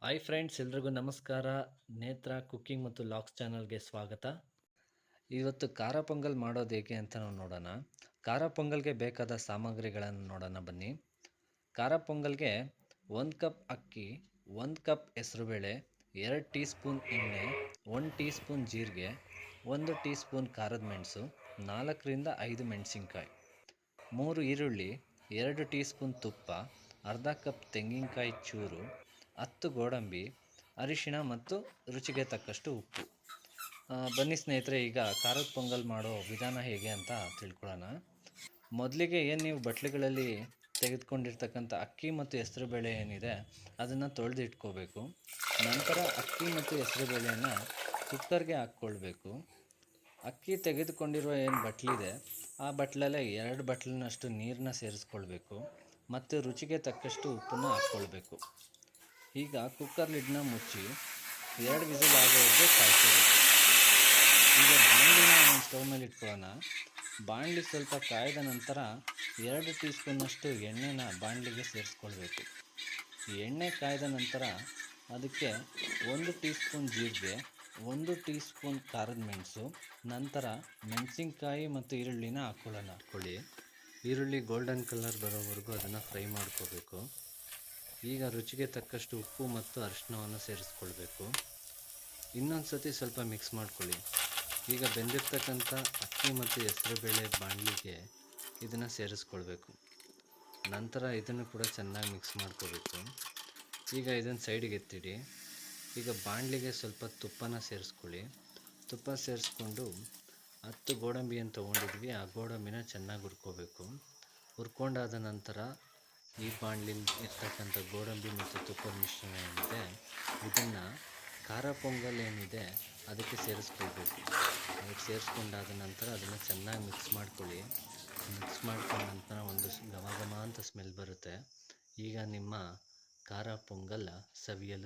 Hi friends, ಎಲ್ರಿಗೂ ನಮಸ್ಕಾರ. ನೇತ್ರ ಕುಕ್ಕಿಂಗ್ ಮತ್ತು ಲಾಗ್ಸ್ ಚಾನಲ್ಗೆ ಸ್ವಾಗತ. ಇವತ್ತು ಖಾರ ಪೊಂಗಲ್ ಮಾಡೋದು ಹೇಗೆ ಅಂತ ನಾವು ನೋಡೋಣ. ಖಾರ ಪೊಂಗಲ್ಗೆ ಬೇಕಾದ ಸಾಮಗ್ರಿಗಳನ್ನು ನೋಡೋಣ ಬನ್ನಿ. ಖಾರ ಪೊಂಗಲ್ಗೆ 1 ಕಪ್ ಅಕ್ಕಿ, 1 ಕಪ್ ಹೆಸರುಬೇಳೆ, 2 ಟೀ ಸ್ಪೂನ್ ಎಣ್ಣೆ, 1 ಟೀ ಸ್ಪೂನ್ ಜೀರಿಗೆ, 1 ಟೀ ಸ್ಪೂನ್ ಖಾರದ ಮೆಣಸು, 4 ರಿಂದ 5 ಮೆಣಸಿನ್ಕಾಯಿ, 3 ಈರುಳ್ಳಿ, 2 ಟೀ ಸ್ಪೂನ್ ತುಪ್ಪ, ಅರ್ಧ ಕಪ್ ತೆಂಗಿನಕಾಯಿ ಚೂರು, 10 ಗೋಡಂಬಿ, ಅರಿಶಿಣ ಮತ್ತು ರುಚಿಗೆ ತಕ್ಕಷ್ಟು ಉಪ್ಪು. ಬನ್ನಿ ಸ್ನೇಹಿತರೆ, ಈಗ ಖಾರದ ಪೊಂಗಲ್ ಮಾಡೋ ವಿಧಾನ ಹೇಗೆ ಅಂತ ತಿಳ್ಕೊಳ್ಳೋಣ. ಮೊದಲಿಗೆ ಏನು ನೀವು ಬಟ್ಲುಗಳಲ್ಲಿ ತೆಗೆದುಕೊಂಡಿರ್ತಕ್ಕಂಥ ಅಕ್ಕಿ ಮತ್ತು ಹೆಸರುಬೇಳೆ ಏನಿದೆ ಅದನ್ನು ತೊಳೆದು ಇಟ್ಕೋಬೇಕು. ನಂತರ ಅಕ್ಕಿ ಮತ್ತು ಹೆಸರುಬೇಳೆಯನ್ನು ಕುಕ್ಕರ್ಗೆ ಹಾಕ್ಕೊಳ್ಬೇಕು. ಅಕ್ಕಿ ತೆಗೆದುಕೊಂಡಿರುವ ಏನು ಬಟ್ಲಿದೆ ಆ ಬಟ್ಲಲ್ಲೇ 2 ಬಟ್ಲಿನಷ್ಟು ನೀರನ್ನ ಸೇರಿಸ್ಕೊಳ್ಬೇಕು ಮತ್ತು ರುಚಿಗೆ ತಕ್ಕಷ್ಟು ಉಪ್ಪನ್ನು ಹಾಕ್ಕೊಳ್ಬೇಕು. ಈಗ ಕುಕ್ಕರ್ ಲಿಡ್ನ ಮುಚ್ಚಿ 2 ವಿಸಿಲ್ ಆಗೋವರೆಗೆ ಕಾಯ್ಕೋಬೇಕು. ಈಗ ಬಾಣಲಿನ ಸ್ಟವ್ ಮೇಲೆ ಇಟ್ಕೊಳ್ಳೋಣ. ಬಾಣಲಿ ಸ್ವಲ್ಪ ಕಾಯ್ದ ನಂತರ 2 ಟೀ ಸ್ಪೂನ್ನಷ್ಟು ಎಣ್ಣೆನ ಬಾಣಲಿಗೆ ಸೇರಿಸ್ಕೊಳ್ಬೇಕು. ಎಣ್ಣೆ ಕಾಯ್ದ ನಂತರ ಅದಕ್ಕೆ 1 ಟೀ ಸ್ಪೂನ್ ಜೀರಿಗೆ, 1 ಟೀ ಸ್ಪೂನ್ ಖಾರದ ಮೆಣಸು, ನಂತರ ಮೆಣಸಿನ್ಕಾಯಿ ಮತ್ತು ಈರುಳ್ಳಿನ ಹಾಕ್ಕೊಳ್ಳಿ. ಈರುಳ್ಳಿ ಗೋಲ್ಡನ್ ಕಲರ್ ಬರೋವರೆಗೂ ಅದನ್ನು ಫ್ರೈ ಮಾಡ್ಕೋಬೇಕು. ಈಗ ರುಚಿಗೆ ತಕ್ಕಷ್ಟು ಉಪ್ಪು ಮತ್ತು ಅರಿಶಿಣವನ್ನು ಸೇರಿಸ್ಕೊಳ್ಬೇಕು. ಇನ್ನೊಂದು ಸತಿ ಸ್ವಲ್ಪ ಮಿಕ್ಸ್ ಮಾಡ್ಕೊಳ್ಳಿ. ಈಗ ಬೆಂದಿರ್ತಕ್ಕಂಥ ಅಕ್ಕಿ ಮತ್ತು ಹೆಸರುಬೇಳೆ ಬಾಣಲಿಗೆ ಇದನ್ನು ಸೇರಿಸ್ಕೊಳ್ಬೇಕು. ನಂತರ ಇದನ್ನು ಕೂಡ ಚೆನ್ನಾಗಿ ಮಿಕ್ಸ್ ಮಾಡ್ಕೋಬೇಕು. ಈಗ ಇದನ್ನು ಸೈಡಿಗೆ ಎತ್ತಿಡಿ. ಈಗ ಬಾಣಲಿಗೆ ಸ್ವಲ್ಪ ತುಪ್ಪನ ಸೇರಿಸ್ಕೊಳ್ಳಿ. ತುಪ್ಪ ಸೇರಿಸ್ಕೊಂಡು 10 ಗೋಡಂಬಿಯನ್ನು ತೊಗೊಂಡಿದ್ವಿ, ಆ ಗೋಡಂಬಿನ ಚೆನ್ನಾಗಿ ಹುರ್ಕೋಬೇಕು. ಹುರ್ಕೊಂಡಾದ ನಂತರ ಈ ಬಾಣಲಿಲಿ ಇರ್ತಕ್ಕಂಥ ಗೋಡಂಬಿ ಮತ್ತು ತುಪ್ಪದ ಮಿಶ್ರಣ ಏನಿದೆ ಇದನ್ನು ಖಾರ ಪೊಂಗಲ್ ಏನಿದೆ ಅದಕ್ಕೆ ಸೇರಿಸ್ಕೊಳ್ಬೇಕು. ಅದಕ್ಕೆ ಸೇರಿಸ್ಕೊಂಡಾದ ನಂತರ ಅದನ್ನು ಚೆನ್ನಾಗಿ ಮಿಕ್ಸ್ ಮಾಡ್ಕೊಳ್ಳಿ. ಮಿಕ್ಸ್ ಮಾಡ್ಕೊಂಡ ನಂತರ ಒಂದು ಘಮ ಘಮ ಅಂತ ಸ್ಮೆಲ್ ಬರುತ್ತೆ. ಈಗ ನಿಮ್ಮ ಖಾರ ಪೊಂಗಲ್ ಸವಿಯಲು